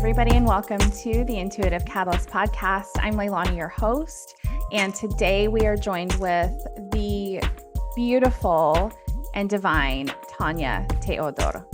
everybody, and welcome to the Intuitive Catalyst podcast. I'm Leilani, your host, and today we are joined with the beautiful and divine Tania Teodor.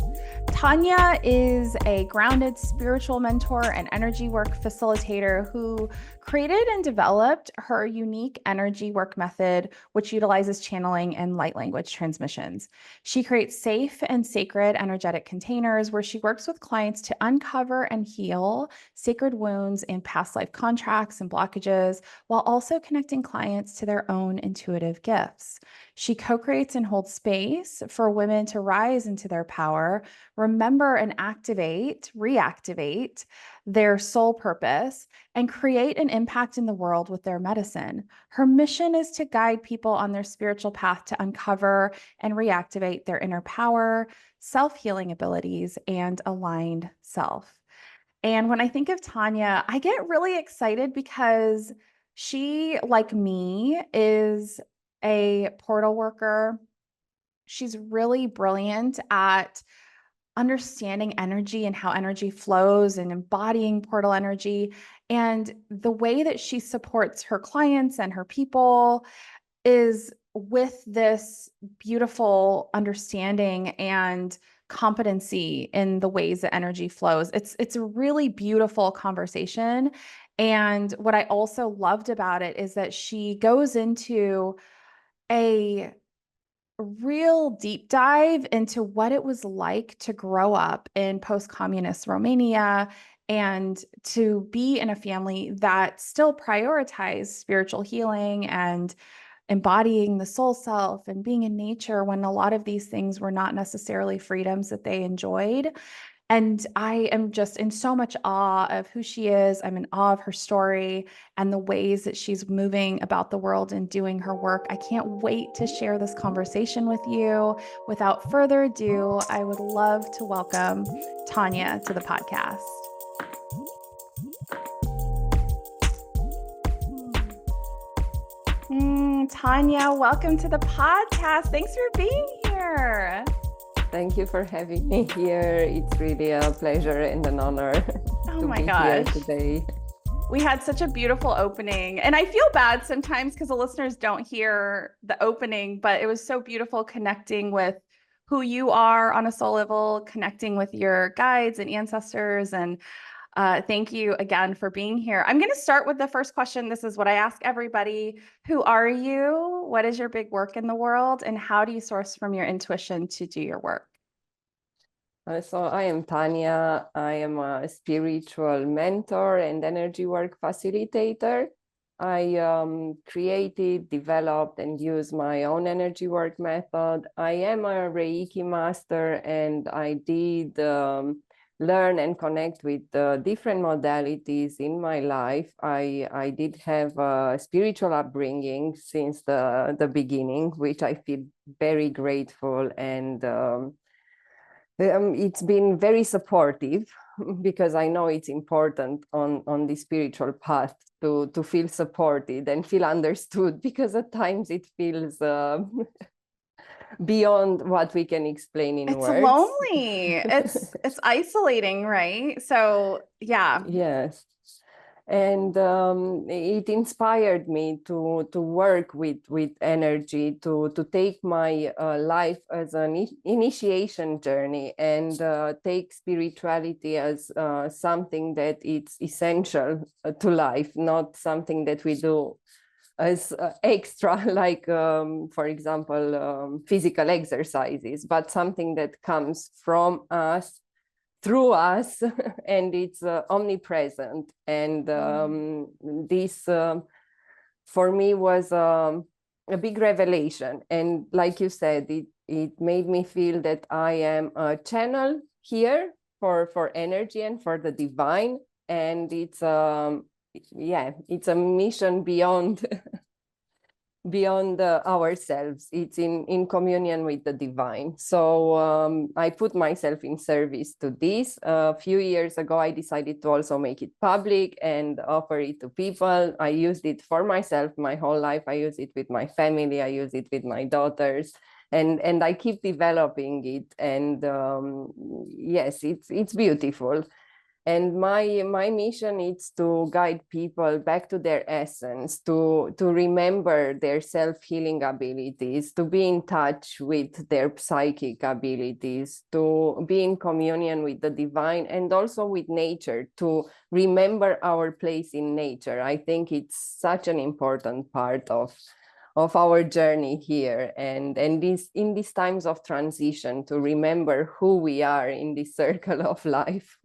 Tania is a grounded spiritual mentor and energy work facilitator who created and developed her unique energy work method, which utilizes channeling and light language transmissions. She creates safe and sacred energetic containers where she works with clients to uncover and heal sacred wounds in past life contracts and blockages, while also connecting clients to their own intuitive gifts. She co-creates and holds space for women to rise into their power, remember and reactivate their soul purpose, and create an impact in the world with their medicine. Her mission is to guide people on their spiritual path to uncover and reactivate their inner power, self-healing abilities, and aligned self. And when I think of Tania, I get really excited because she, like me, is a portal worker. She's really brilliant at understanding energy and how energy flows and embodying portal energy. And the way that she supports her clients and her people is with this beautiful understanding and competency in the ways that energy flows. It's a really beautiful conversation. And what I also loved about it is that she goes into a real deep dive into what it was like to grow up in post-communist Romania and to be in a family that still prioritized spiritual healing and embodying the soul self and being in nature when a lot of these things were not necessarily freedoms that they enjoyed. And I am just in so much awe of who she is. I'm in awe of her story and the ways that she's moving about the world and doing her work. I can't wait to share this conversation with you. Without further ado, I would love to welcome Tania to the podcast. Tania, welcome to the podcast. Thanks for being here. Thank you for having me here. It's really a pleasure and an honor to be here today. We had such a beautiful opening, and I feel bad sometimes because the listeners don't hear the opening, but it was so beautiful connecting with who you are on a soul level, connecting with your guides and ancestors. And thank you again for being here. I'm going to start with the first question. This is what I ask everybody. Who are you? What is your big work in the world? And how do you source from your intuition to do your work? So I am Tania. I am a spiritual mentor and energy work facilitator. I created, developed, and use my own energy work method. I am a Reiki master, and I did learn and connect with different modalities in my life. I did have a spiritual upbringing since the beginning, which I feel very grateful, and it's been very supportive because I know it's important on the spiritual path to feel supported and feel understood, because at times it feels beyond what we can explain in words. It's lonely. It's isolating, right? So yeah. Yes. And it inspired me to work with energy, to take my life as an initiation journey, and take spirituality as something that it's essential to life, not something that we do as extra, like, for example, physical exercises, but something that comes from us, through us, and it's omnipresent. And this, for me, was a big revelation. And like you said, it made me feel that I am a channel here for energy and for the divine. And it's it's a mission beyond ourselves. It's in communion with the divine. So I put myself in service to this. A few years ago, I decided to also make it public and offer it to people. I used it for myself my whole life. I use it with my family. I use it with my daughters. And I keep developing it. And yes, it's beautiful. And my mission is to guide people back to their essence, to remember their self-healing abilities, to be in touch with their psychic abilities, to be in communion with the divine and also with nature, to remember our place in nature. I think it's such an important part of our journey here, and this in these times of transition, to remember who we are in this circle of life.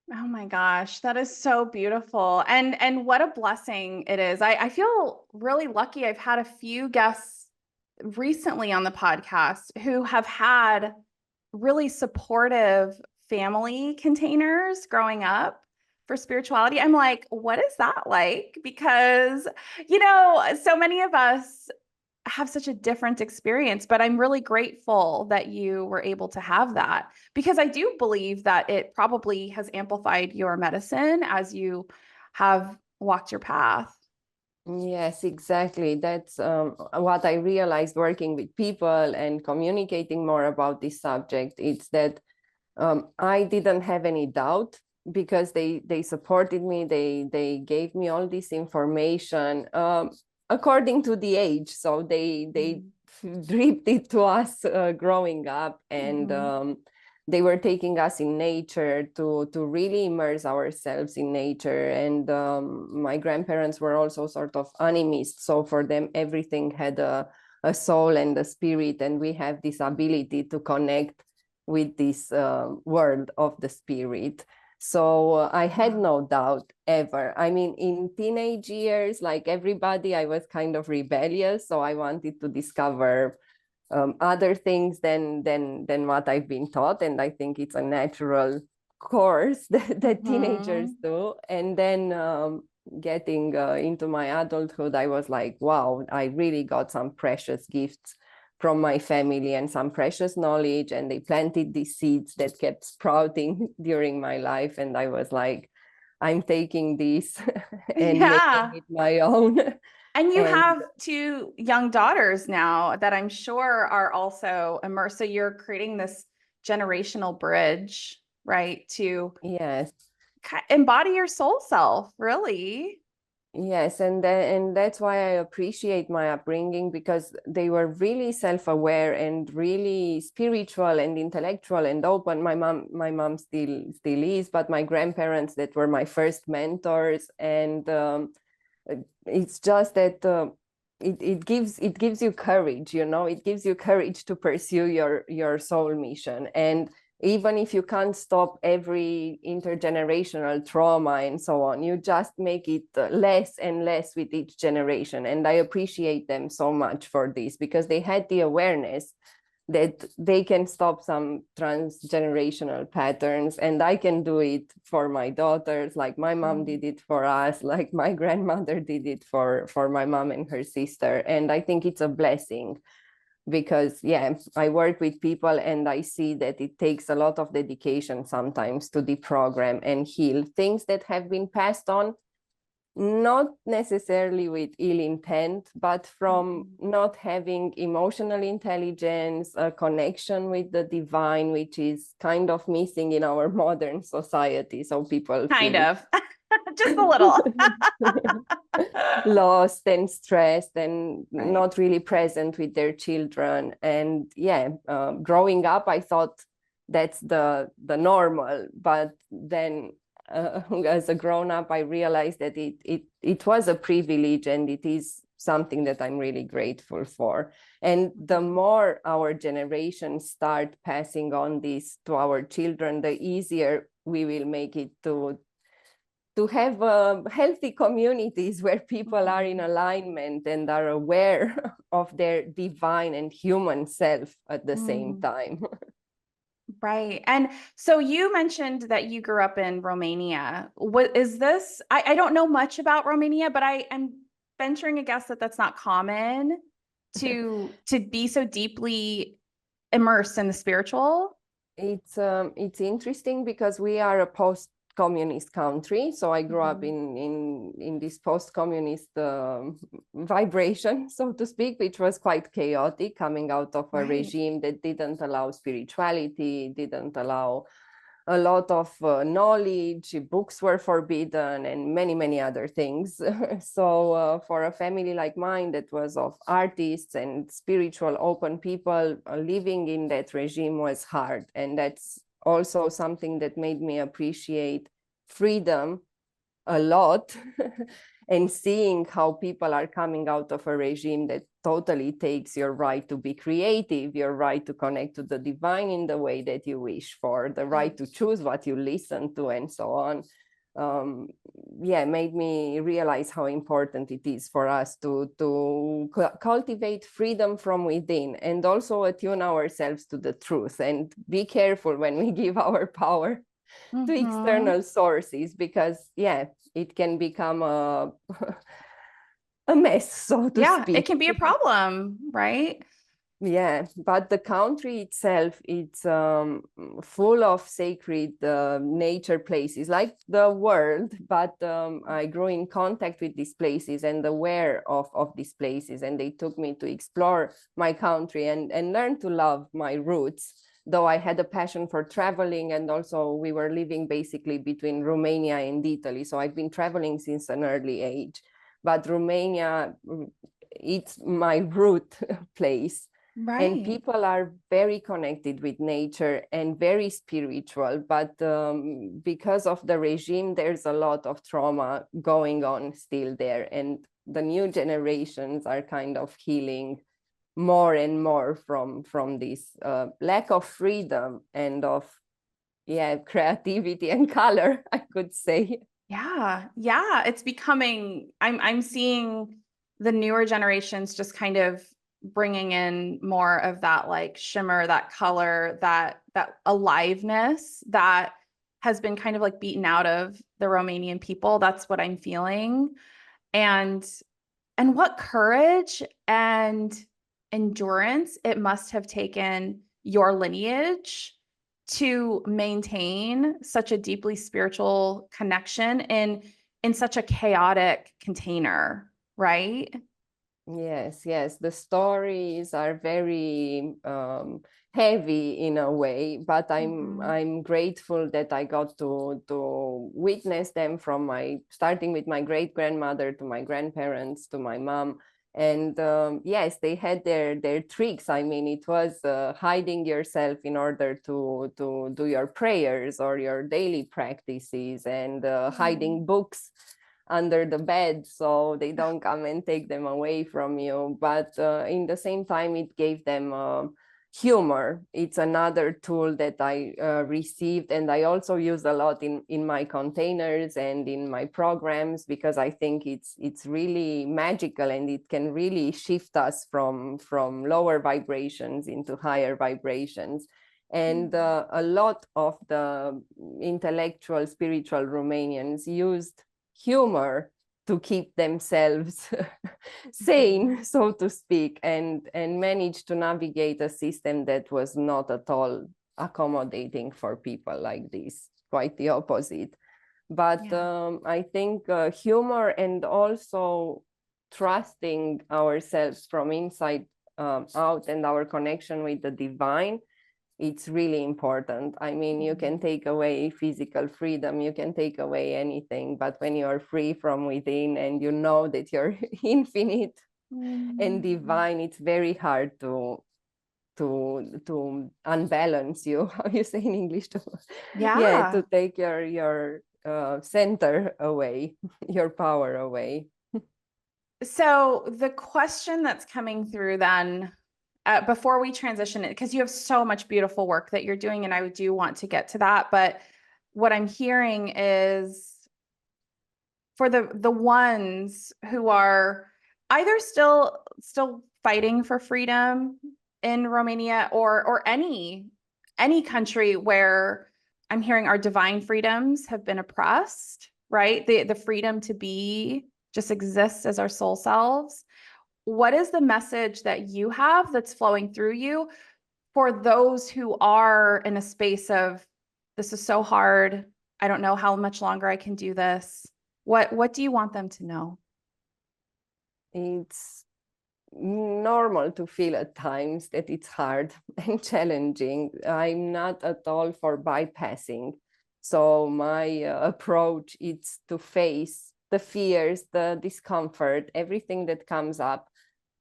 Oh my gosh, that is so beautiful. And what a blessing it is. I feel really lucky. I've had a few guests recently on the podcast who have had really supportive family containers growing up for spirituality. I'm like, what is that like? Because, so many of us have such a different experience, but I'm really grateful that you were able to have that, because I do believe that it probably has amplified your medicine as you have walked your path. Yes, exactly. That's what I realized working with people and communicating more about this subject. It's that I didn't have any doubt, because they supported me. They gave me all this information according to the age. So they dripped it to us growing up, and they were taking us in nature to really immerse ourselves in nature. And my grandparents were also sort of animists, so for them everything had a soul and a spirit, and we have this ability to connect with this world of the spirit. So I had no doubt ever. I mean, in teenage years, like everybody, I was kind of rebellious, so I wanted to discover other things than what I've been taught, and I think it's a natural course that teenagers do. And then getting into my adulthood, I was like, wow, I really got some precious gifts from my family and some precious knowledge, and they planted these seeds that kept sprouting during my life. And I was like, I'm taking this and making Yeah. it my own. And you And have two young daughters now that I'm sure are also immersed. So you're creating this generational bridge, right? To yes, embody your soul self, really. yes, and that's why I appreciate my upbringing, because they were really self-aware and really spiritual and intellectual and open. My mom still is, but my grandparents, that were my first mentors. And it's just that it gives you courage. It gives you courage to pursue your soul mission. And even if you can't stop every intergenerational trauma and so on, you just make it less and less with each generation. And I appreciate them so much for this, because they had the awareness that they can stop some transgenerational patterns, and I can do it for my daughters, like my mom did it for us, like my grandmother did it for my mom and her sister. And I think it's a blessing, because I work with people and I see that it takes a lot of dedication sometimes to deprogram and heal things that have been passed on, not necessarily with ill intent, but from not having emotional intelligence, a connection with the divine, which is kind of missing in our modern society. So people Kind feel of, just a little. lost and stressed and Right. not really present with their children. And growing up, I thought that's the normal, but then as a grown up, I realized that it was a privilege, and it is something that I'm really grateful for. And the more our generations start passing on this to our children, the easier we will make it to have healthy communities where people are in alignment and are aware of their divine and human self at the same time. Right. And so you mentioned that you grew up in Romania. What is this? I don't know much about Romania, but I am venturing a guess that that's not common to be so deeply immersed in the spiritual. It's interesting, because we are a post-communist country. So I grew up in this post-communist vibration, so to speak, which was quite chaotic, coming out of a regime that didn't allow spirituality, didn't allow a lot of knowledge, books were forbidden, and many, many other things. So for a family like mine that was of artists and spiritual open people, living in that regime was hard. And that's also something that made me appreciate freedom a lot. And seeing how people are coming out of a regime that totally takes your right to be creative, your right to connect to the divine in the way that you wish for, the right to choose what you listen to, and so on. Made me realize how important it is for us to cultivate freedom from within, and also attune ourselves to the truth, and be careful when we give our power to external sources, because it can become a a mess, so to speak. It can be a problem, right? Yeah, but the country itself, it's full of sacred nature places, like the world. But I grew in contact with these places and aware of these places, and they took me to explore my country and learn to love my roots. Though I had a passion for traveling, and also we were living basically between Romania and Italy, so I've been traveling since an early age. But Romania, it's my root place. Right. And people are very connected with nature and very spiritual, but because of the regime, there's a lot of trauma going on still there, and the new generations are kind of healing more and more from this lack of freedom and of creativity and color, I could say. Yeah, it's becoming, I'm seeing the newer generations just kind of bringing in more of that like shimmer, that color, that aliveness that has been kind of like beaten out of the Romanian people. That's what I'm feeling. And what courage and endurance it must have taken your lineage to maintain such a deeply spiritual connection in such a chaotic container, right? Yes. The stories are very heavy in a way, but I'm grateful that I got to witness them from starting with my great grandmother to my grandparents to my mom. And yes, they had their tricks. I mean, it was hiding yourself in order to do your prayers or your daily practices, and hiding books under the bed so they don't come and take them away from you. But in the same time, it gave them humor. It's another tool that I received, and I also use a lot in my containers and in my programs, because I think it's really magical, and it can really shift us from lower vibrations into higher vibrations. And a lot of the intellectual, spiritual Romanians used humor to keep themselves sane, so to speak, and manage to navigate a system that was not at all accommodating for people like this, quite the opposite. But I think humor, and also trusting ourselves from inside out, and our connection with the divine, it's really important. I mean, you can take away physical freedom, you can take away anything, but when you're free from within and you know that you're infinite and divine, it's very hard to unbalance you. How you say in English? To take your center away, your power away. So the question that's coming through then, before we transition it, because you have so much beautiful work that you're doing, and I do want to get to that, but what I'm hearing is for the ones who are either still fighting for freedom in Romania, or any country where I'm hearing our divine freedoms have been oppressed, right? The freedom to be, just exist as our soul selves. What is the message that you have that's flowing through you for those who are in a space of, this is so hard, I don't know how much longer I can do this? What do you want them to know? It's normal to feel at times that it's hard and challenging. I'm not at all for bypassing. So my approach is to face the fears, the discomfort, everything that comes up,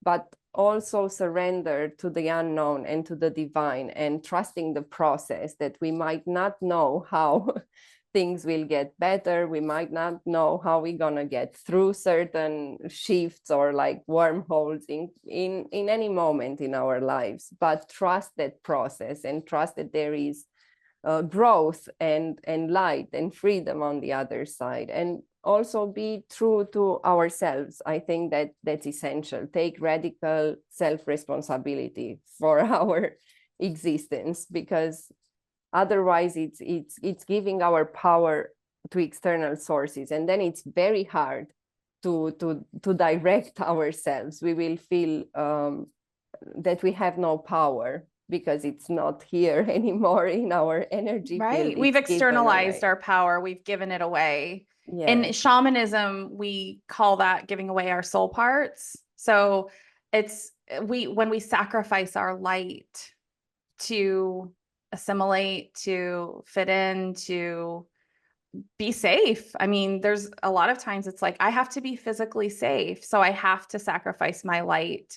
but also surrender to the unknown and to the divine, and trusting the process, that we might not know how things will get better. We might not know how we're gonna get through certain shifts or like wormholes in any moment in our lives, but trust that process and trust that there is growth and light and freedom on the other side, and also be true to ourselves. I think that that's essential. Take radical self-responsibility for our existence, because otherwise it's giving our power to external sources, and then it's very hard to direct ourselves. We will feel that we have no power because it's not here anymore in our energy field. Right. We've It's given externalized away. our power. We've given it away. In Yes. shamanism, we call that giving away our soul parts. So it's when we sacrifice our light to assimilate, to fit in, to be safe. I mean, there's a lot of times it's like I have to be physically safe, so I have to sacrifice my light.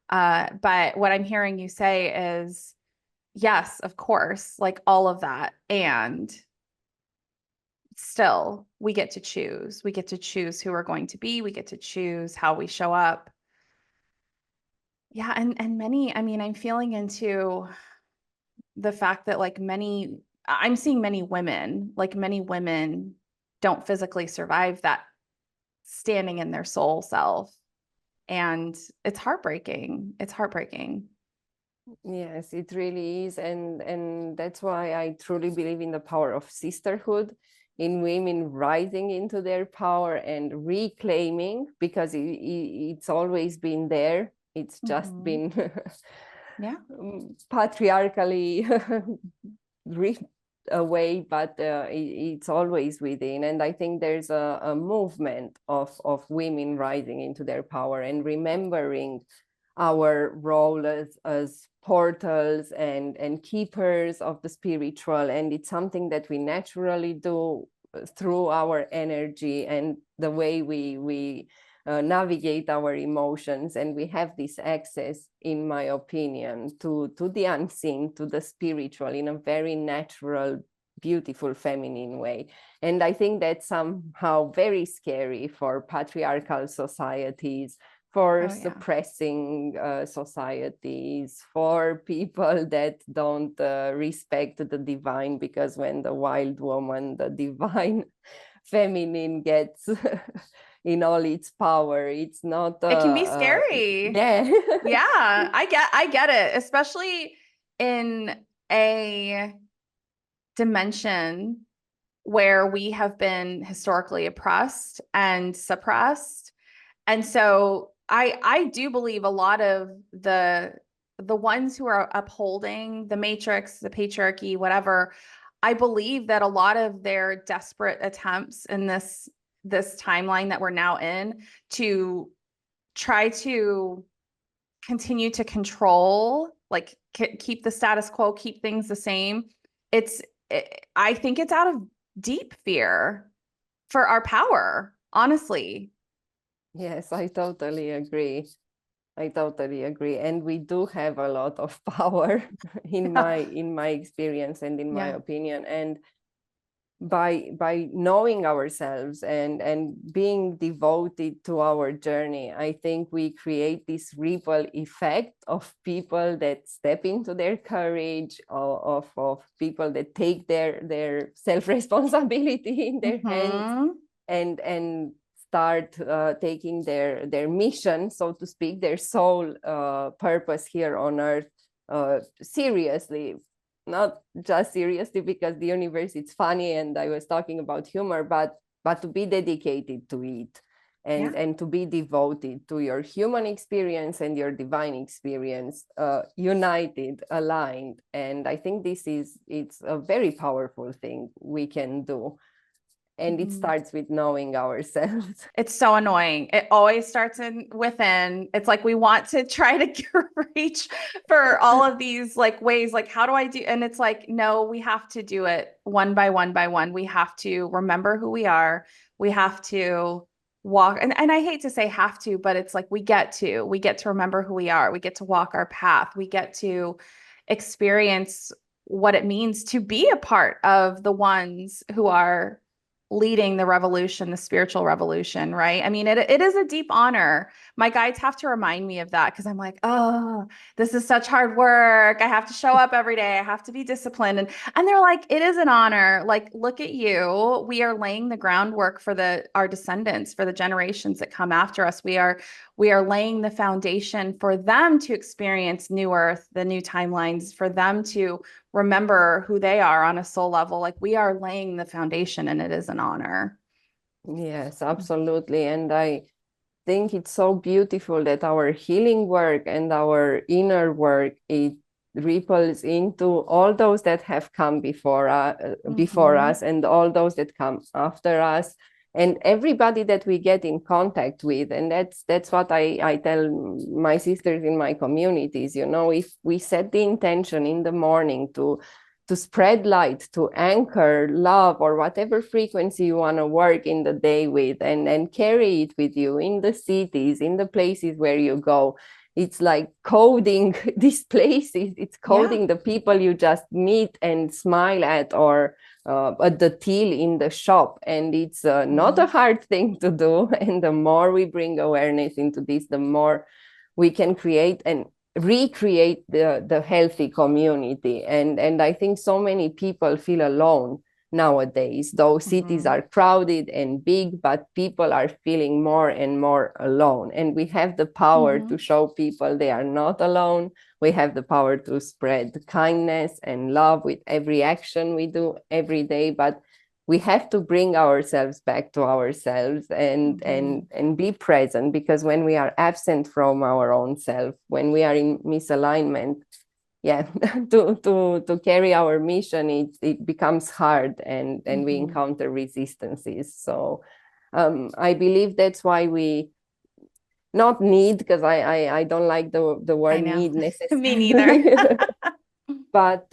But what I'm hearing you say is, yes, of course, like all of that. And still, we get to choose. We get to choose who we're going to be. We get to choose how we show up. Yeah, and many, I mean, I'm feeling into the fact that like I'm seeing many women don't physically survive that standing in their soul self. And it's heartbreaking. It's heartbreaking. Yes, it really is. And that's why I truly believe in the power of sisterhood, in women rising into their power and reclaiming, because it's always been there. It's just been Yeah. patriarchally ripped away, but it's always within. And I think there's a movement of women rising into their power and remembering our role as portals and keepers of the spiritual. And it's something that we naturally do through our energy and the way we navigate our emotions. And we have this access, in my opinion, to the unseen, to the spiritual, in a very natural, beautiful, feminine way. And I think that's somehow very scary for patriarchal societies, for suppressing societies, for people that don't respect the divine, because when the wild woman, the divine feminine, gets in all its power, it's not It can be scary. yeah. Yeah, I get it, especially in a dimension where we have been historically oppressed and suppressed. And so I do believe a lot of the ones who are upholding the matrix, the patriarchy, whatever, I believe that a lot of their desperate attempts in this timeline that we're now in to try to continue to control, like keep the status quo, keep things the same. I think it's out of deep fear for our power, honestly. Yes, I totally agree. I totally agree. And we do have a lot of power in my experience and in my opinion. And by knowing ourselves and being devoted to our journey, I think we create this ripple effect of people that step into their courage, of people that take their self-responsibility in their hands and start taking their mission, so to speak, their soul purpose here on earth seriously. Not just seriously because the universe is funny and I was talking about humor, but to be dedicated to it and to be devoted to your human experience and your divine experience, united, aligned. And I think it's a very powerful thing we can do. And it starts with knowing ourselves. It's so annoying. It always starts within. It's like we want to try to reach for all of these like ways, like how do I do? And it's like, no, we have to do it one by one by one. We have to remember who we are. We have to walk. And I hate to say have to, but it's like we get to remember who we are. We get to walk our path. We get to experience what it means to be a part of the ones who are leading the revolution, the spiritual revolution, right? I mean, it is a deep honor. My guides have to remind me of that because I'm like, oh, this is such hard work. I have to show up every day. I have to be disciplined. And they're like, it is an honor. Like, look at you. We are laying the groundwork for our descendants, for the generations that come after us. We are laying the foundation for them to experience new earth, the new timelines, for them to remember who they are on a soul level. Like we are laying the foundation, and it is an honor. Yes, absolutely. And I think it's so beautiful that our healing work and our inner work, it ripples into all those that have come before us and all those that come after us, and everybody that we get in contact with. And that's what I tell my sisters in my communities. If we set the intention in the morning to spread light, to anchor love or whatever frequency you want to work in the day with, and carry it with you in the cities, in the places where you go. It's like coding these places. It's coding the people you just meet and smile at, or at the till in the shop. And it's not a hard thing to do. And the more we bring awareness into this, the more we can create and recreate the healthy community. And I think so many people feel alone nowadays. Those cities are crowded and big, but people are feeling more and more alone. And we have the power to show people they are not alone. We have the power to spread kindness and love with every action we do every day. But we have to bring ourselves back to ourselves and be present, because when we are absent from our own self, when we are in misalignment, to carry our mission, it becomes hard, and we encounter resistances. So I believe that's why we not need, because I don't like the word need necessarily. Me neither. But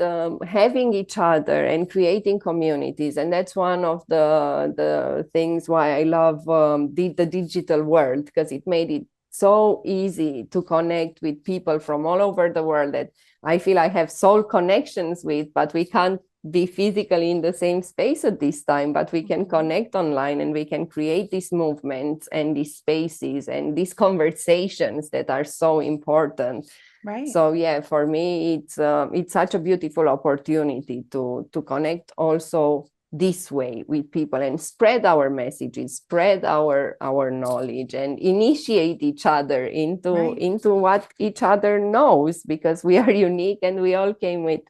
having each other and creating communities. And that's one of the things why I love the digital world, because it made it so easy to connect with people from all over the world that I feel I have soul connections with, but we can't be physically in the same space at this time, but we can connect online, and we can create these movements and these spaces and these conversations that are so important. Right. So for me, it's such a beautiful opportunity to connect also this way with people and spread our messages, spread our knowledge, and initiate each other into what each other knows, because we are unique and we all came with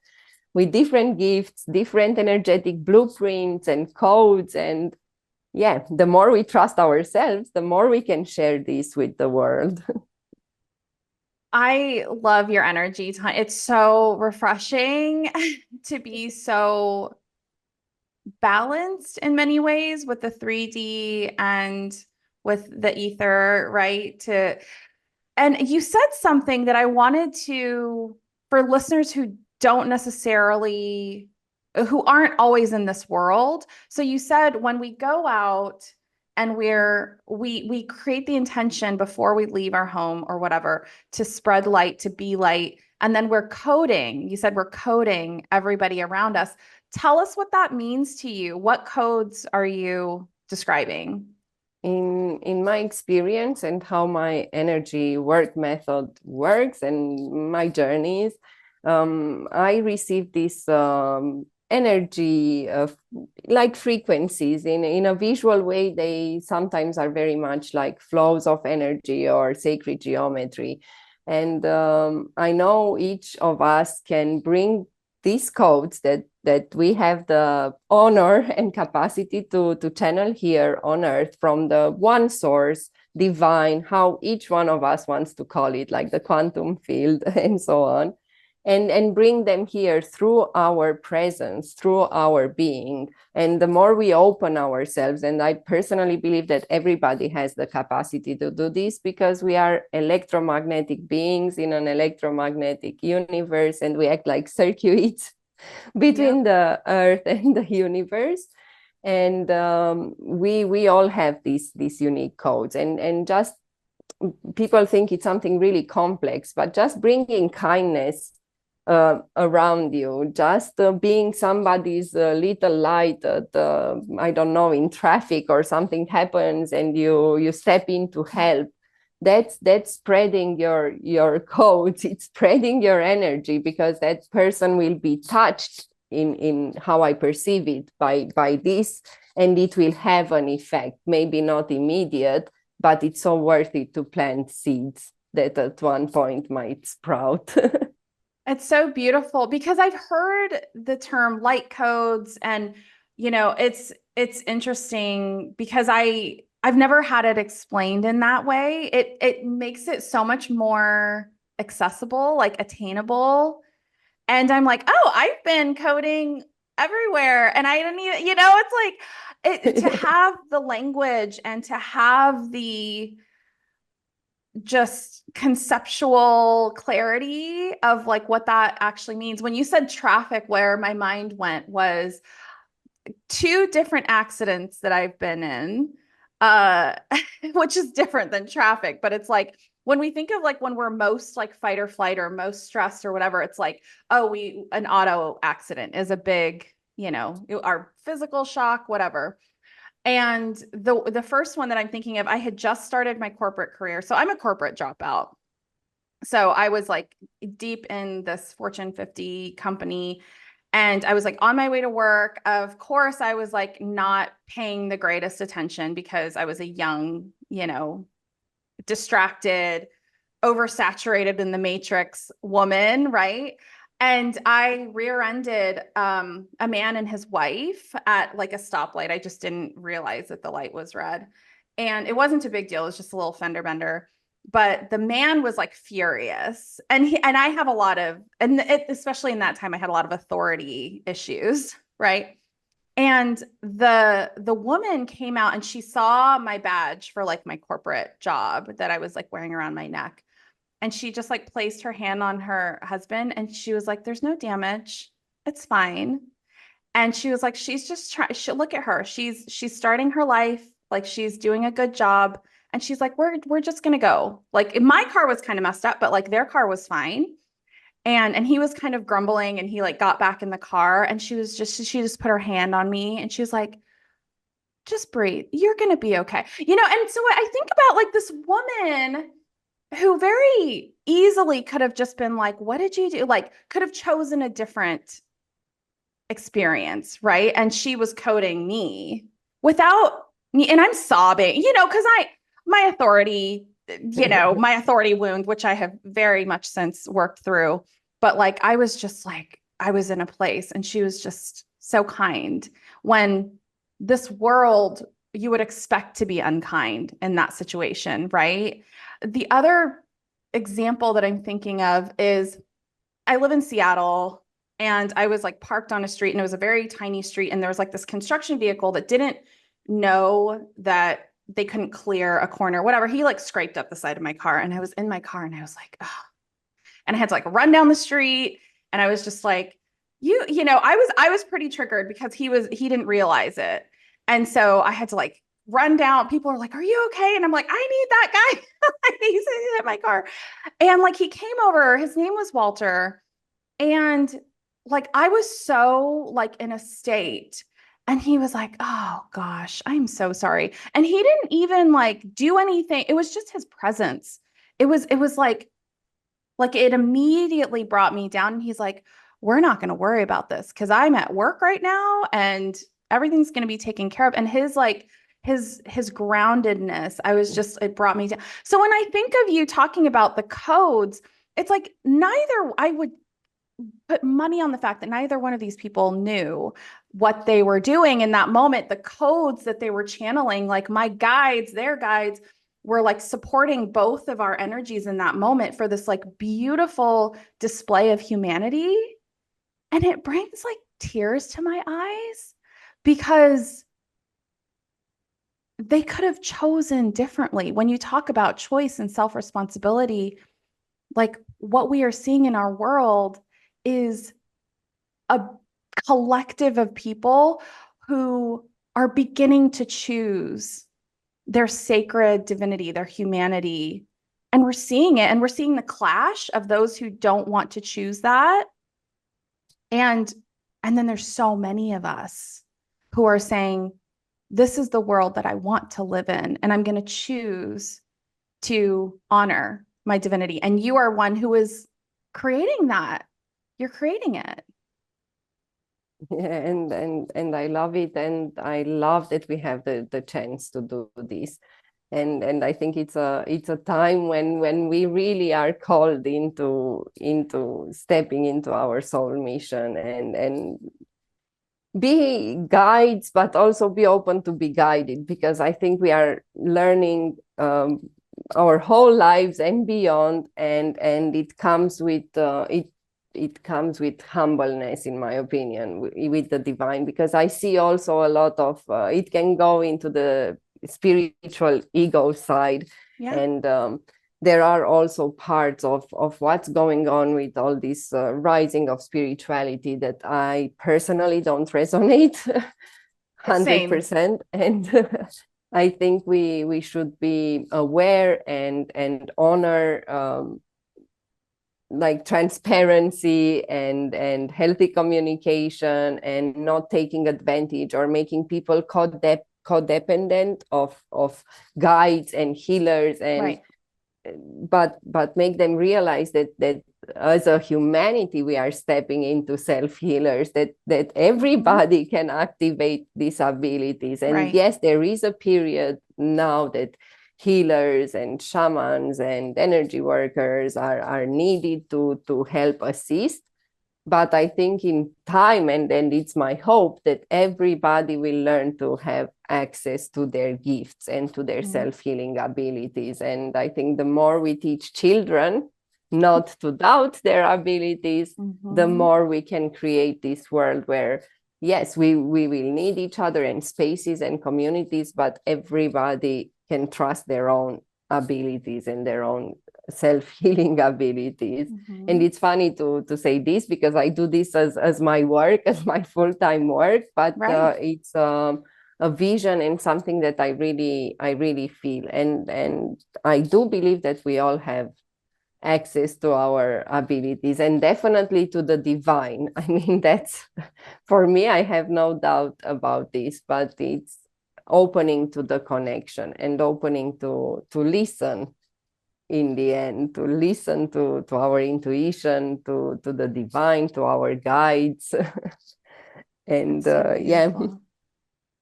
different gifts, different energetic blueprints and codes. And the more we trust ourselves, the more we can share this with the world. I love your energy. It's so refreshing to be so balanced in many ways with the 3D and with the ether, right? And you said something that I wanted to, for listeners who don't necessarily, who aren't always in this world. So you said when we go out and we create the intention before we leave our home or whatever to spread light, to be light, and then you said we're coding everybody around us. Tell us what that means to you. What codes are you describing? In my experience and how my energy work method works and my journeys, I receive this energy of like frequencies in a visual way. They sometimes are very much like flows of energy or sacred geometry. And I know each of us can bring these codes that we have the honor and capacity to channel here on earth from the one source, divine, how each one of us wants to call it, like the quantum field and so on. and bring them here through our presence, through our being. And the more we open ourselves, and I personally believe that everybody has the capacity to do this, because we are electromagnetic beings in an electromagnetic universe, and we act like circuits between the earth and the universe. And we all have these unique codes, and just people think it's something really complex, but just bringing kindness around you, just being somebody's little light at, I don't know, in traffic or something happens and you step in to help. That's spreading your codes. It's spreading your energy, because that person will be touched in how I perceive it by this, and it will have an effect. Maybe not immediate, but it's so worth it to plant seeds that at one point might sprout. It's so beautiful, because I've heard the term light codes, and it's interesting because I've never had it explained in that way. It makes it so much more accessible, like attainable. And I'm like, oh, I've been coding everywhere, and I didn't even, it's like to have the language and to have the just conceptual clarity of like what that actually means. When you said traffic, where my mind went was two different accidents that I've been in, uh, which is different than traffic, but it's like when we think of like when we're most like fight or flight or most stressed or whatever, it's like, oh, an auto accident is a big, our physical shock, whatever. And the first one that I'm thinking of, I had just started my corporate career. So I'm a corporate dropout. So I was like deep in this Fortune 50 company, and I was like on my way to work. Of course, I was like not paying the greatest attention because I was a young, distracted, oversaturated in the matrix woman, right? And I rear-ended a man and his wife at like a stoplight. I just didn't realize that the light was red. And it wasn't a big deal. It was just a little fender bender. But the man was like furious. And I have a lot of, especially in that time, I had a lot of authority issues, right? And the woman came out and she saw my badge for like my corporate job that I was like wearing around my neck. And she just like placed her hand on her husband and she was like, there's no damage. It's fine. And she was like, she's just trying, look at her. She's starting her life. Like she's doing a good job. And she's like, we're just gonna go. Like my car was kind of messed up, but like their car was fine. And he was kind of grumbling and he like got back in the car and she just put her hand on me and she was like, just breathe. You're gonna be okay. And so I think about like this woman who very easily could have just been like, what did you do? Like, could have chosen a different experience, right? And she was coding me without me, and I'm sobbing, because my authority, my authority wound, which I have very much since worked through. But like, I was just like, I was in a place, and she was just so kind when this world you would expect to be unkind in that situation, right? The other example that I'm thinking of is I live in Seattle and I was like parked on a street and it was a very tiny street. And there was like this construction vehicle that didn't know that they couldn't clear a corner, whatever. He like scraped up the side of my car and I was in my car and I was like, oh, and I had to like run down the street. And I was just like, I was pretty triggered because he didn't realize it. And so I had to like run down. People are like, are you okay? And I'm like, I need that guy. He's in my car. And like, he came over, his name was Walter. And like, I was so like in a state and he was like, oh gosh, I'm so sorry. And he didn't even like do anything. It was just his presence. It was like it immediately brought me down. And he's like, we're not going to worry about this because I'm at work right now and everything's going to be taken care of. And his like his groundedness, it brought me down. So when I think of you talking about the codes, it's like I would put money on the fact that neither one of these people knew what they were doing in that moment, the codes that they were channeling, like my guides, their guides we're like supporting both of our energies in that moment for this like beautiful display of humanity. And it brings like tears to my eyes because they could have chosen differently. When you talk about choice and self-responsibility, like what we are seeing in our world is a collective of people who are beginning to choose their sacred divinity, their humanity. And we're seeing it, and we're seeing the clash of those who don't want to choose that. And then there's so many of us who are saying, this is the world that I want to live in, and I'm going to choose to honor my divinity. And you are one who is creating that. You're creating it. Yeah, and I love it, and I love that we have the chance to do this. And I think it's a time when we really are called into stepping into our soul mission and be guides, but also be open to be guided, because I think we are learning our whole lives and beyond, and it comes with it comes with humbleness, in my opinion, with the divine, because I see also a lot of it can go into the spiritual ego side. Yeah. And there are also parts of what's going on with all this rising of spirituality that I personally don't resonate 100%. And I think we should be aware and honor like transparency and healthy communication, and not taking advantage or making people codependent of guides and healers, and Right. but make them realize that as a humanity we are stepping into self-healers, that everybody can activate these abilities. And Right. yes, there is a period now that healers and shamans and energy workers are needed to help assist. But I think in time, and it's my hope, that everybody will learn to have access to their gifts and to their self-healing abilities. And I think the more we teach children not to doubt their abilities, the more we can create this world where, yes, we will need each other and spaces and communities, but everybody can trust their own abilities and their own self-healing abilities. And it's funny to say this, because I do this as my work, as my full-time work, but it's a vision and something that I really feel. And I do believe that we all have access to our abilities, and definitely to the divine. I mean, that's, for me, I have no doubt about this, but it's opening to the connection and opening to listen, in the end, to listen to our intuition, to the divine, to our guides. And yeah,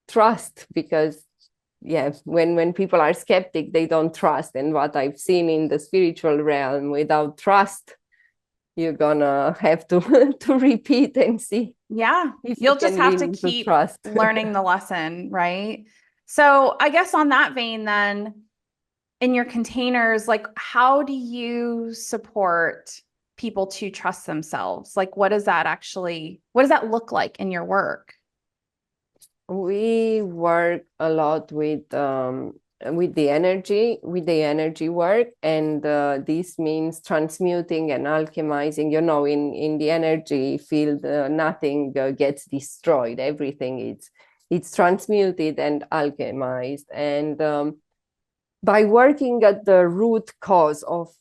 trust, because when people are skeptic, they don't trust. And what I've seen in the spiritual realm, without trust, you're gonna have to repeat and see. Yeah, if you'll you just can have to really keep trust. learning the lesson, right? So I guess on that vein, then, in your containers, like, how do you support people to trust themselves? Like, what does that look like in your work? We work a lot with the energy work, and this means transmuting and alchemizing. In the energy field, nothing gets destroyed. Everything it's transmuted and alchemized. And by working at the root cause of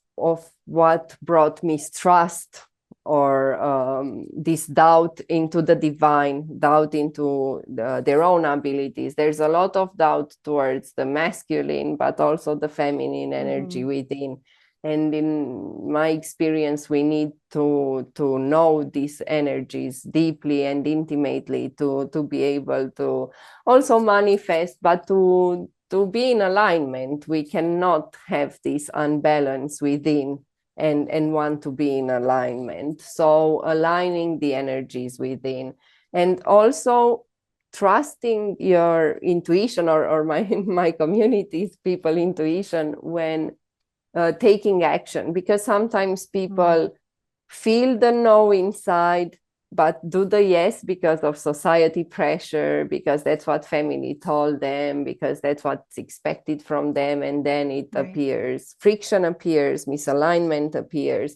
what brought mistrust or this doubt into the divine, doubt into their own abilities. There's a lot of doubt towards the masculine, but also the feminine energy within. And in my experience, we need to know these energies deeply and intimately to be able to also manifest, but to be in alignment. We cannot have this unbalance within and want to be in alignment. So aligning the energies within, and also trusting your intuition, or my community's people intuition when taking action, because sometimes people feel the no inside but do the yes because of society pressure, because that's what family told them, because that's what's expected from them, and then it appears, friction appears, misalignment appears.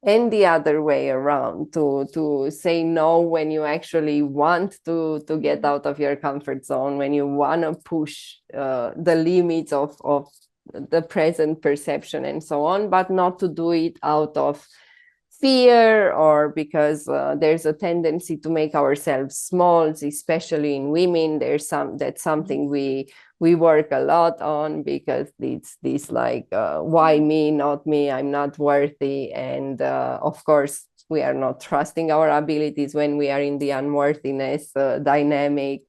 And the other way around, to say no when you actually want to get out of your comfort zone, when you want to push the limits of the present perception and so on, but not to do it out of fear, or because there's a tendency to make ourselves small, especially in women. That's something we work a lot on, because it's this like why me, not me, I'm not worthy. And of course we are not trusting our abilities when we are in the unworthiness dynamic.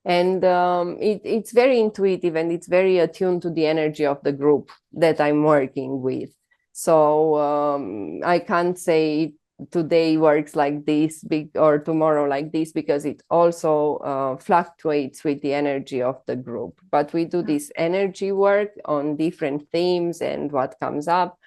And it's very intuitive, and it's very attuned to the energy of the group that I'm working with. So I can't say today works like this or tomorrow like this, because it also fluctuates with the energy of the group. But we do this energy work on different themes and what comes up,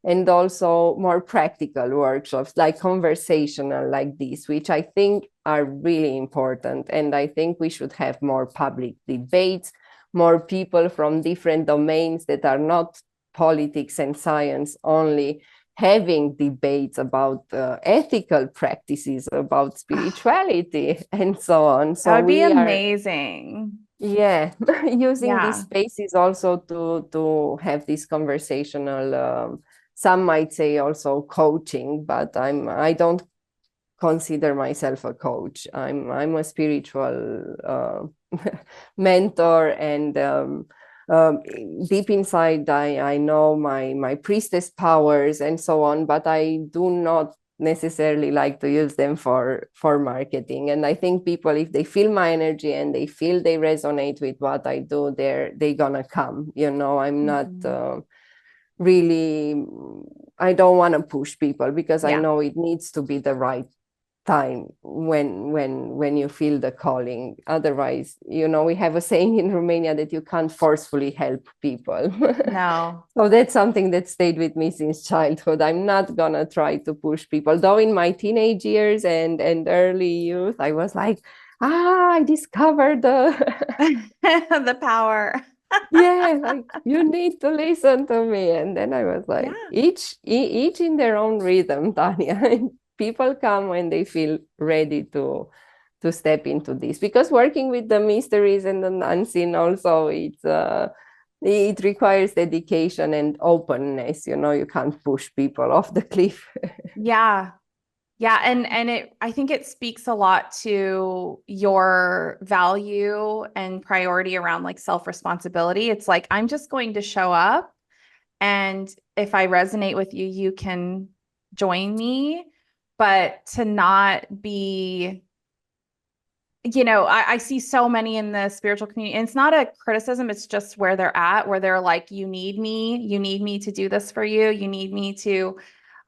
and also more practical workshops like conversational like this, which I think are really important. And I think we should have more public debates, more people from different domains that are not politics and science only, having debates about ethical practices, about spirituality, and so on. So that would be amazing. Using these spaces also to have this conversational, some might say also coaching, but I don't consider myself a coach. I'm a spiritual mentor, and deep inside I know my priestess powers and so on, but I do not necessarily like to use them for marketing. And I think people, if they feel my energy and they feel they resonate with what I do, they gonna come. I'm not really, I don't want to push people, because I know it needs to be the right time when you feel the calling. Otherwise, we have a saying in Romania that you can't forcefully help people. No. So that's something that stayed with me since childhood. I'm not gonna try to push people, though in my teenage years and early youth I was like, I discovered the power. Like, you need to listen to me. And then I was like, each in their own rhythm, Tania. People come when they feel ready to step into this, because working with the mysteries and the unseen also, it requires dedication and openness. You can't push people off the cliff. And I think it speaks a lot to your value and priority around like self-responsibility. It's like, I'm just going to show up, and if I resonate with you, you can join me, but to not be, I see so many in the spiritual community, and it's not a criticism. It's just where they're at, where they're like, you need me to do this for you. You need me to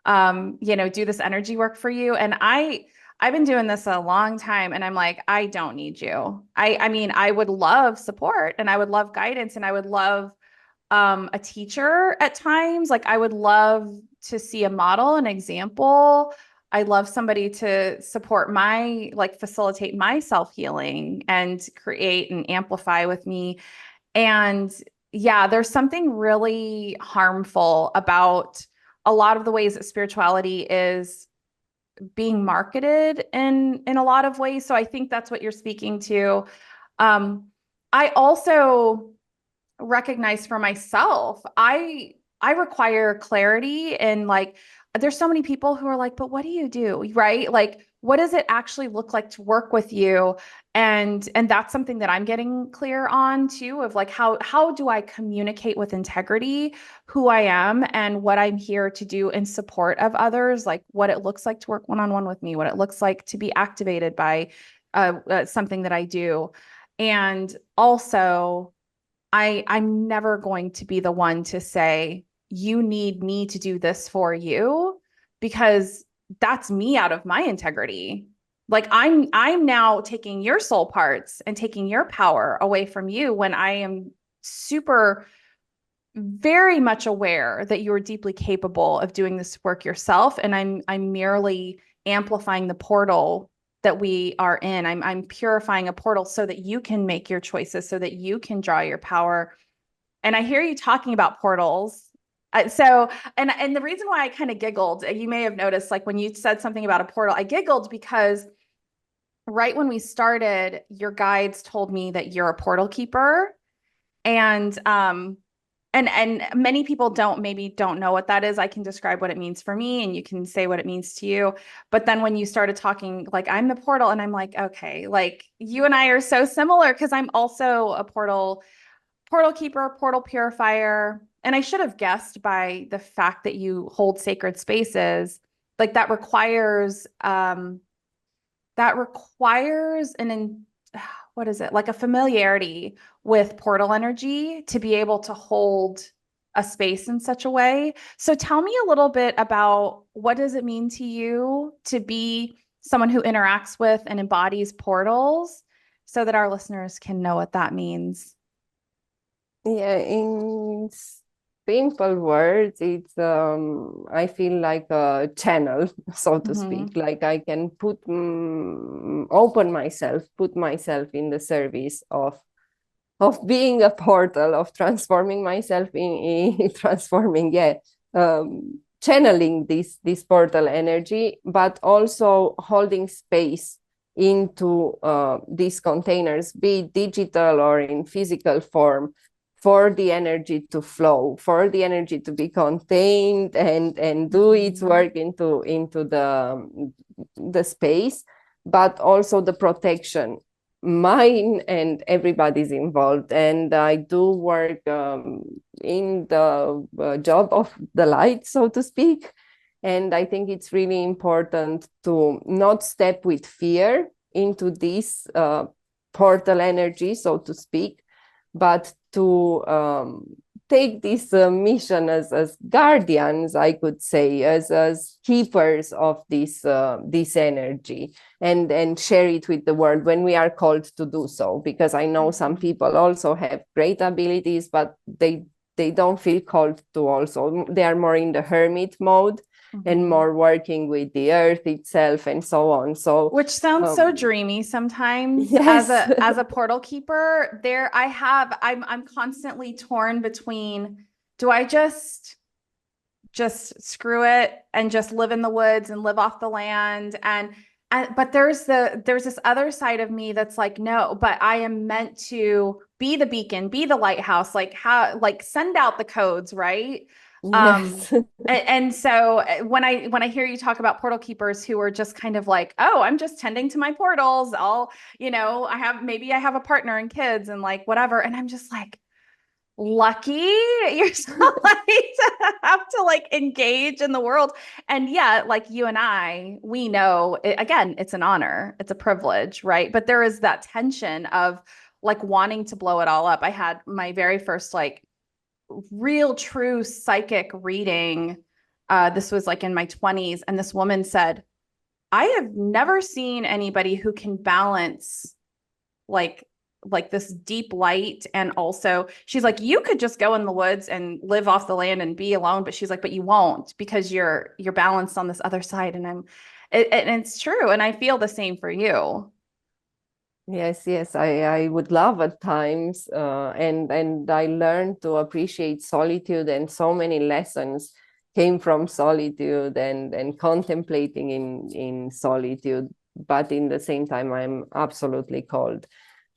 do this energy work for you. And I've been doing this a long time, and I'm like, I don't need you. I mean, I would love support, and I would love guidance, and I would love a teacher at times. Like, I would love to see a model, an example. I love somebody to support facilitate my self-healing and create and amplify with me. And there's something really harmful about a lot of the ways that spirituality is being marketed in a lot of ways. So I think that's what you're speaking to. I also recognize for myself, I require clarity, and like, there's so many people who are like, but what do you do? Right? Like, what does it actually look like to work with you? And that's something that I'm getting clear on too, of like, how do I communicate with integrity who I am and what I'm here to do in support of others, like what it looks like to work one-on-one with me, what it looks like to be activated by something that I do. And also, I'm never going to be the one to say, you need me to do this for you, because that's me out of my integrity. Like I'm now taking your soul parts and taking your power away from you when I am super very much aware that you're deeply capable of doing this work yourself, and I'm merely amplifying the portal that we are in. I'm purifying a portal so that you can make your choices, so that you can draw your power. And I hear you talking about portals. And the reason why I kind of giggled, you may have noticed, like when you said something about a portal, I giggled because right when we started, your guides told me that you're a portal keeper. And many people don't know what that is. I can describe what it means for me, and you can say what it means to you. But then when you started talking, like I'm the portal, and I'm like, okay, like you and I are so similar because I'm also a portal keeper, portal purifier. And I should have guessed by the fact that you hold sacred spaces, like that requires what is it? Like a familiarity with portal energy to be able to hold a space in such a way. So tell me a little bit about what does it mean to you to be someone who interacts with and embodies portals so that our listeners can know what that means. Yeah, in simple words, it's I feel like a channel, so to speak. Like I can open myself, put myself in the service of being a portal, of transforming myself in transforming, channeling this portal energy, but also holding space into these containers, be it digital or in physical form, for the energy to flow, for the energy to be contained and do its work into the space, but also the protection, mine and everybody's involved. And I do work in the job of the light, so to speak. And I think it's really important to not step with fear into this portal energy, so to speak, but to take this mission as guardians, I could say, as keepers of this energy, and share it with the world when we are called to do so. Because I know some people also have great abilities, but they don't feel called to also. They are more in the hermit mode and more working with the earth itself and so on. So which sounds so dreamy sometimes. yes. As a portal keeper, I'm constantly torn between, do I just screw it and just live in the woods and live off the land, and but there's this other side of me that's like, no, but I am meant to be the beacon, be the lighthouse, like send out the codes, right? Yes. And so when I hear you talk about portal keepers who are just kind of like, oh, I'm just tending to my portals, maybe I have a partner and kids and like whatever, and I'm just like, lucky you're so lucky to have to like engage in the world. And yet, like you and we know again, it's an honor, it's a privilege, right? But there is that tension of like wanting to blow it all up. I had my very first like real true psychic reading. This was like in my 20s, and this woman said, I have never seen anybody who can balance like this deep light, and also she's like, you could just go in the woods and live off the land and be alone, but she's like, but you won't, because you're balanced on this other side. And it's true, and I feel the same for you. Yes, I would love at times, and I learned to appreciate solitude, and so many lessons came from solitude and contemplating in solitude. But in the same time, I'm absolutely called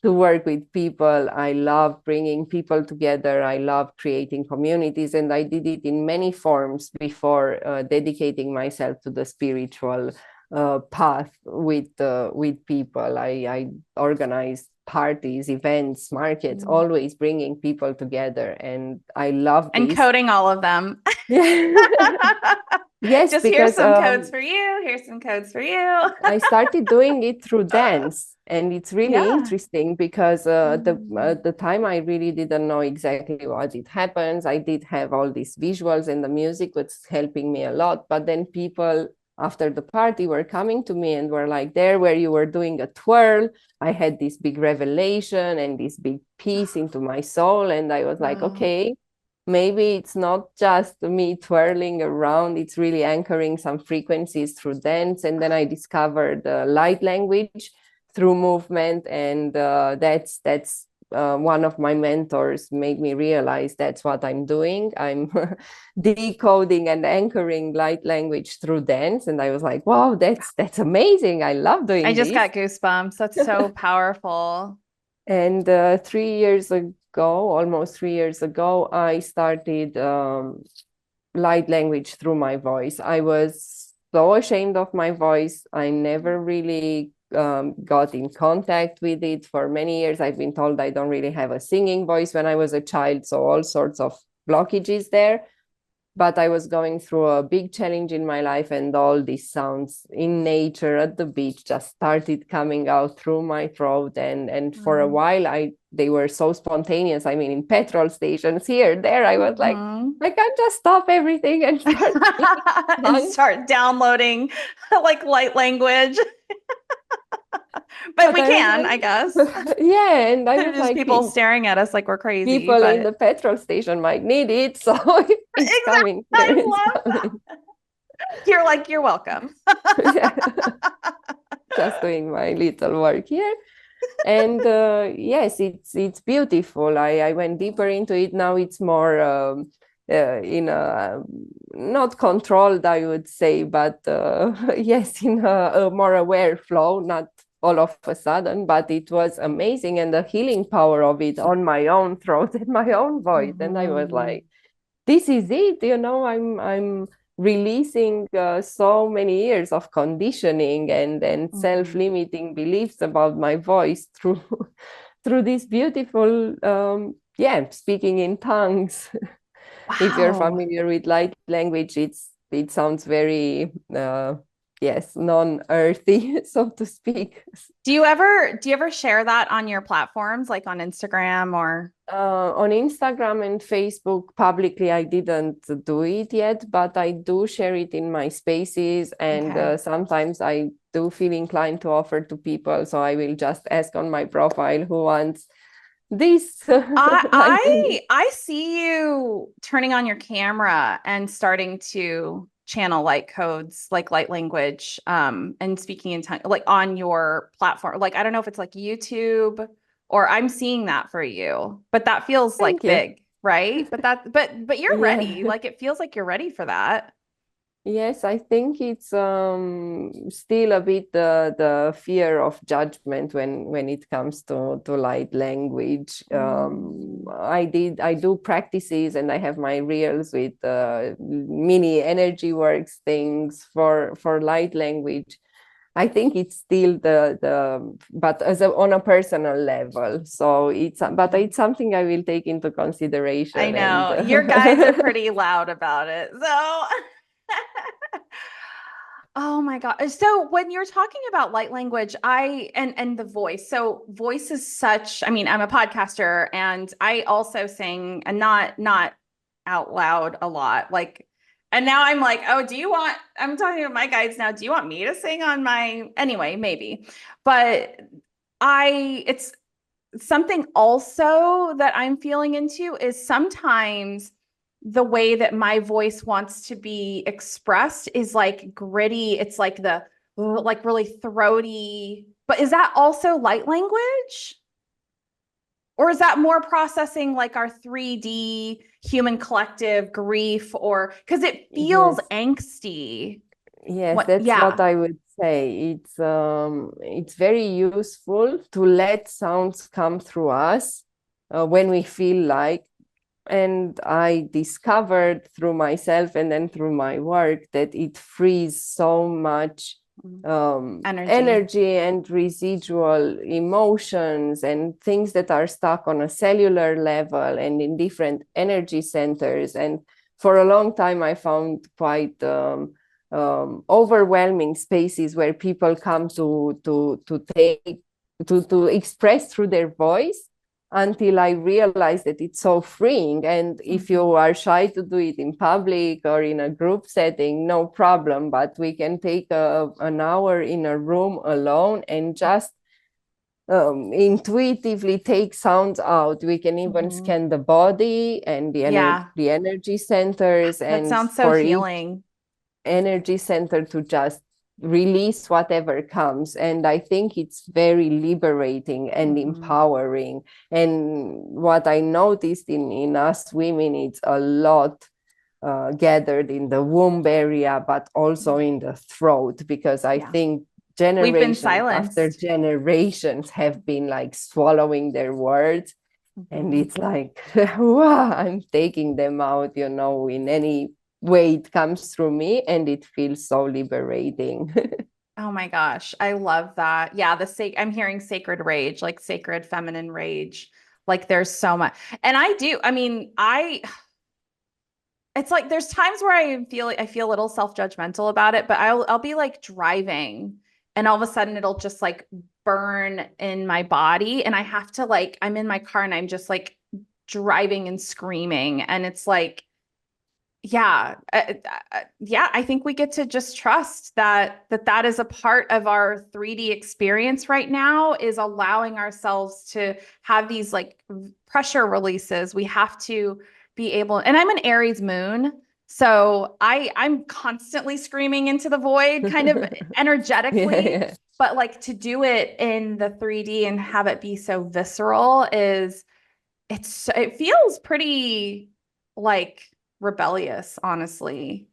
to work with people. I love bringing people together. I love creating communities, and I did it in many forms before dedicating myself to the spiritual path with people. I organized parties, events, markets, always bringing people together, and I love and this. coding all of them. Yes, just because here's some codes for you. Here's some codes for you. I started doing it through dance, and it's really interesting because the time I really didn't know exactly what it happens. I did have all these visuals, and the music was helping me a lot. But then people after the party were coming to me and were like, there where you were doing a twirl, I had this big revelation and this big peace into my soul. And I was like, Wow. okay, maybe it's not just me twirling around, it's really anchoring some frequencies through dance. And then I discovered light language through movement. And that's one of my mentors made me realize that's what I'm doing. I'm decoding and anchoring light language through dance. And I was like, wow, that's amazing. I love I doing just this. got goosebumps. That's so powerful. And 3 years ago, almost 3 years ago, I started light language through my voice. I was so ashamed of my voice. I never really got in contact with it for many years. I've been told I don't really have a singing voice when I was a child, so all sorts of blockages there. But I was going through a big challenge in my life, and all these sounds in nature at the beach just started coming out through my throat. And for a while, they were so spontaneous. I mean, in petrol stations here, there, I was like, I can't just stop everything and start and start downloading like light language. But we can, I guess. yeah, and I There's was just like, people staring at us like we're crazy, people in but the petrol station might need it, so it's exactly. coming. I It's love coming. that. You're like, you're welcome. Yeah. Just doing my little work here. And yes, it's beautiful. I went deeper into it. Now it's more in a not controlled, I would say, but yes, in a more aware flow, not all of a sudden, but it was amazing. And the healing power of it on my own throat and my own voice. And I was like, this is it, I'm releasing so many years of conditioning and self-limiting beliefs about my voice through through this beautiful speaking in tongues. If you're Wow. familiar with light language, it sounds very yes, non-earthy, so to speak. Do you ever share that on your platforms, like on Instagram or? On Instagram and Facebook publicly, I didn't do it yet, but I do share it in my spaces, and Okay. sometimes I do feel inclined to offer to people. So I will just ask on my profile who wants this. I Like, I see you turning on your camera and starting to channel light codes, like light language, and speaking in tongue, like on your platform. Like I don't know if it's like YouTube or I'm seeing that for you, but that feels thank like you. big, right? But you're ready. Yeah. Like it feels like you're ready for that. Yes, I think it's still a bit the fear of judgment when it comes to light language. I do practices, and I have my reels with mini energy works things for light language. I think it's still the but on a personal level. So it's something I will take into I consideration. And know your guides are pretty loud about it. So oh my God. So when you're talking about light language, and the voice. So voice is such, I mean, I'm a podcaster and I also sing and not out loud a lot. Like, and now I'm like, oh, I'm talking to my guides now. Do you want me to sing on anyway, maybe. But it's something also that I'm feeling into is sometimes the way that my voice wants to be expressed is like gritty. It's like like really throaty. But is that also light language? Or is that more processing like our 3D human collective grief or because it feels yes. angsty? Yes, What? that's what Yeah. I would say. It's very useful to let sounds come through us when we feel like. And I discovered through myself and then through my work that it frees so much Energy. energy and residual emotions and things that are stuck on a cellular level and in different energy centers. And for a long time, I found quite overwhelming spaces where people come to take to express through their voice. until I realized that it's so freeing. And if you are shy to do it in public or in a group setting, no problem. But we can take an hour in a room alone and just intuitively take sounds out. We can even scan the body and the energy centers, That and sounds so for each healing. energy center to just release whatever comes. And I think it's very liberating and empowering. And what I noticed in us women, it's a lot gathered in the womb area, but also in the throat, because I think We've been generations after silenced. generations have been like swallowing their words. And it's like, wow, I'm taking them out, you know, in any way it comes through me, and it feels so liberating. Oh my gosh, I love that. Yeah, I'm hearing sacred rage, like sacred feminine rage. Like there's so much. And I mean, it's like there's times where I feel a little self-judgmental about it, but I'll be like driving and all of a sudden it'll just like burn in my body and I have to like I'm in my car and I'm just like driving and screaming and it's like yeah, I think we get to just trust that is a part of our 3D experience right now, is allowing ourselves to have these like pressure releases. We have to be able, and I'm an Aries moon, so I'm constantly screaming into the void, kind of energetically, but like to do it in the 3D and have it be so visceral it feels pretty like rebellious, honestly.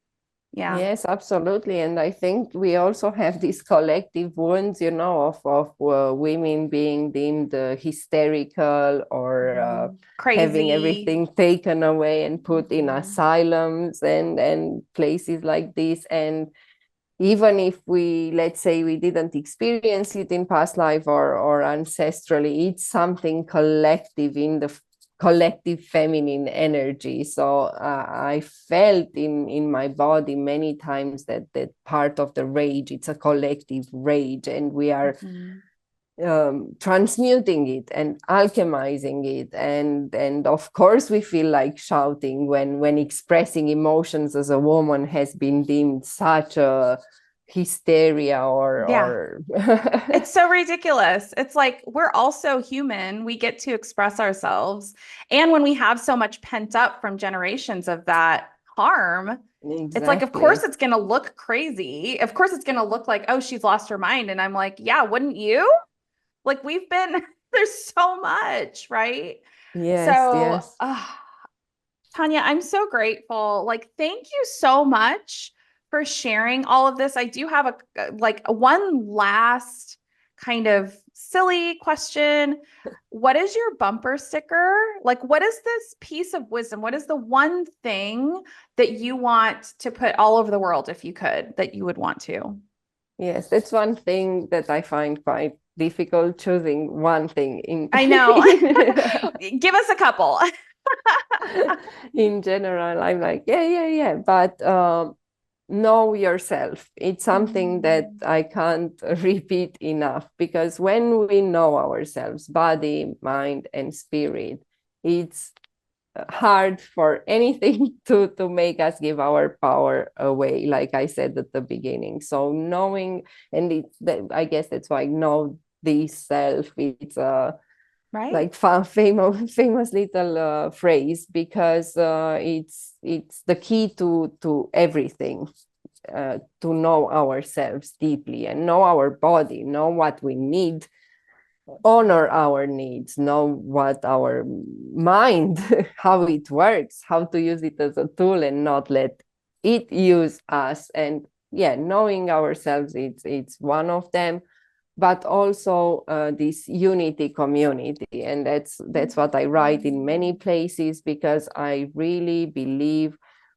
Yeah. Yes, absolutely. And I think we also have these collective wounds, you know, of women being deemed hysterical or having Crazy. everything taken away and put in asylums and places like this. And even if we, let's say, we didn't experience it in past life or ancestrally, it's something collective in the collective feminine energy. So I felt in my body many times that part of the rage, it's a collective rage, and we are transmuting it and alchemizing it. And of course we feel like shouting when expressing emotions as a woman has been deemed such a hysteria or It's so ridiculous. It's like we're also human. We get to express ourselves. And when we have so much pent up from generations of that harm, it's like, of course, exactly. it's going to look crazy. Of course, it's going to look like, oh, she's lost her mind. And I'm like, yeah, wouldn't you? Like, we've been, there's so much, right? Yes, So, yes. Tania, I'm so grateful. Like, thank you so much for sharing all of this. I do have one last kind of silly question. What is your bumper sticker? Like, what is this piece of wisdom? What is the one thing that you want to put all over the world, if you could, that you would want to? Yes, that's one thing that I find quite difficult, choosing one thing in I know. Give us a couple. in general. I'm like, yeah. But know yourself. It's something that I can't repeat enough, because when we know ourselves, body, mind, and spirit, it's hard for anything to make us give our power away, like I said at the beginning. So knowing, and I guess that's why know this self, it's a Right. like famous little phrase, because it's the key to everything. To know ourselves deeply and know our body, know what we need, honor our needs, know what our mind, how it works, how to use it as a tool and not let it use us. And yeah, knowing ourselves, it's one of them. But also this unity community, and that's what I write in many places, because I really believe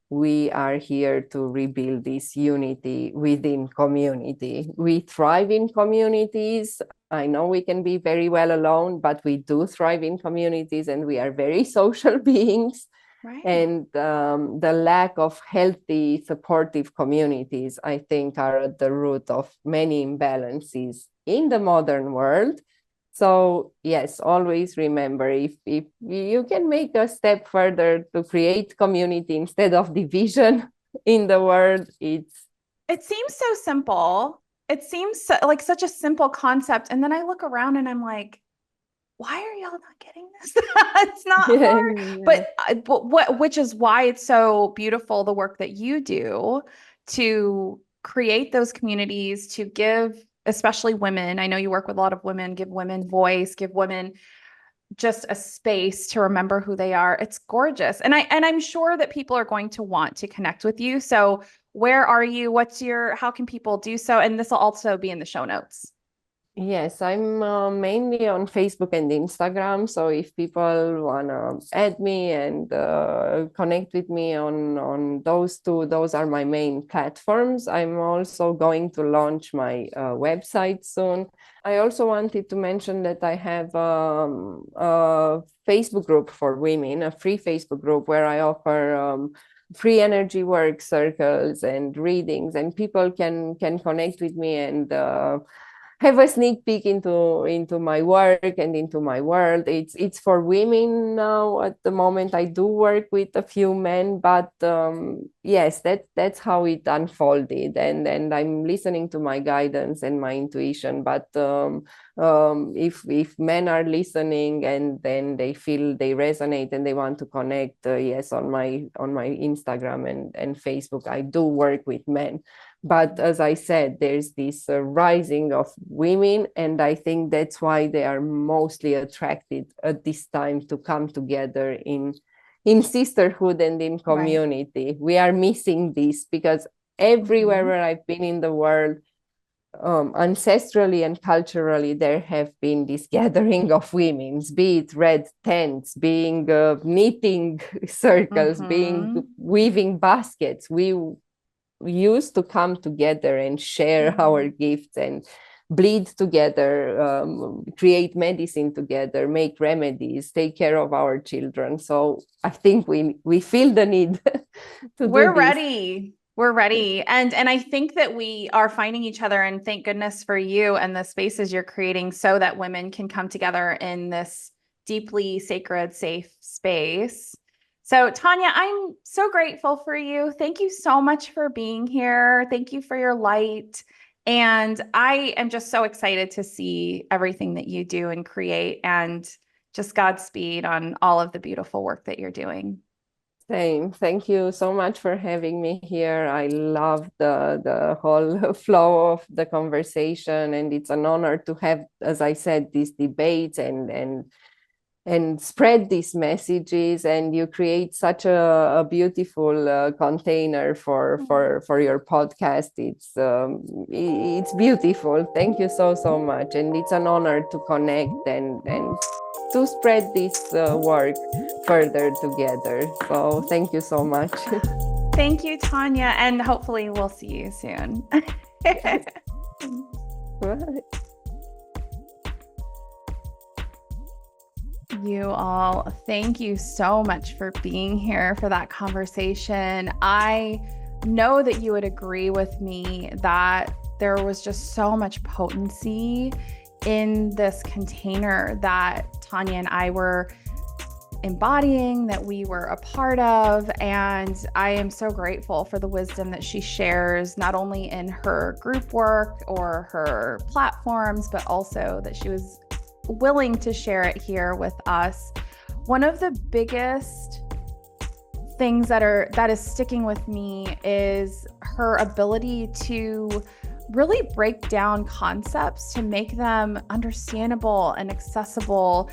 we are here to rebuild this unity within community. We thrive in communities. I know we can be very well alone, but we do thrive in communities, and we are very social beings. Right. And the lack of healthy, supportive communities, I think, are at the root of many imbalances in the modern world. So yes, always remember, if you can make a step further to create community instead of division in the world, It seems so simple. It seems like such a simple concept. And then I look around and I'm like, why are y'all not getting this? It's not yeah, hard. Which is why it's so beautiful, the work that you do to create those communities, to give, especially women. I know you work with a lot of women, give women voice, give women just a space to remember who they are. It's gorgeous. And I'm sure that people are going to want to connect with you. So where are you? How can people do so? And this will also be in the show notes. yes, I'm mainly on Facebook and Instagram. So if people wanna add me and connect with me on those two, those are my main platforms. I'm also going to launch my website soon. I also wanted to mention that I have a Facebook group for women, a free Facebook group where I offer free energy work circles and readings, and people can connect with me and have a sneak peek into my work and into my world. It's for women now. At the moment, I do work with a few men, but yes, that's how it unfolded. And I'm listening to my guidance and my intuition. But if men are listening and then they feel they resonate and they want to connect, yes, on my Instagram and Facebook, I do work with men. But as I said, there's this rising of women, and I think that's why they are mostly attracted at this time to come together in sisterhood and in community. Right. We are missing this because everywhere where I've been in the world, ancestrally and culturally, there have been this gathering of women, be it red tents, being knitting circles, being weaving baskets. We used to come together and share our gifts and bleed together, create medicine together, make remedies, take care of our children. So I think we feel the need to do this. Ready. We're ready. And I think that we are finding each other, and thank goodness for you and the spaces you're creating so that women can come together in this deeply sacred, safe space. So Tania, I'm so grateful for you. Thank you so much for being here. Thank you for your light. And I am just so excited to see everything that you do and create, and just Godspeed on all of the beautiful work that you're doing. Same. Thank you so much for having me here. I love the whole flow of the conversation, and it's an honor to have, as I said, these debates and spread these messages. And you create such a beautiful container for your podcast. It's beautiful. Thank you so much, and it's an honor to connect and to spread this work further together. So thank you so much. Thank you, Tania, and hopefully we'll see you soon. Yes. Bye. You all, thank you so much for being here for that conversation. I know that you would agree with me that there was just so much potency in this container that Tania and I were embodying, that we were a part of. And I am so grateful for the wisdom that she shares, not only in her group work or her platforms, but also that she was willing to share it here with us. One of the biggest things that is sticking with me is her ability to really break down concepts to make them understandable and accessible.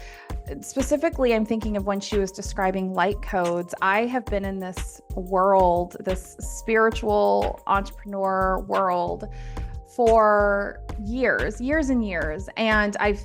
Specifically, I'm thinking of when she was describing light codes. I have been in this world, this spiritual entrepreneur world, for years and years. And I've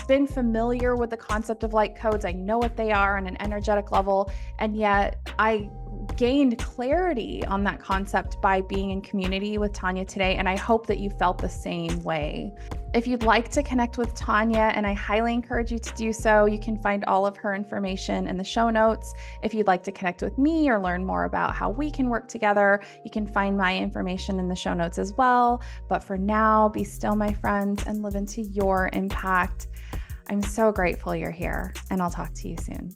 been familiar with the concept of light codes. I know what they are on an energetic level. And yet I gained clarity on that concept by being in community with Tania today, and I hope that you felt the same way. If you'd like to connect with Tania, and I highly encourage you to do so, you can find all of her information in the show notes. If you'd like to connect with me or learn more about how we can work together, you can find my information in the show notes as well. But for now, be still, my friends, and live into your impact. I'm so grateful you're here, and I'll talk to you soon.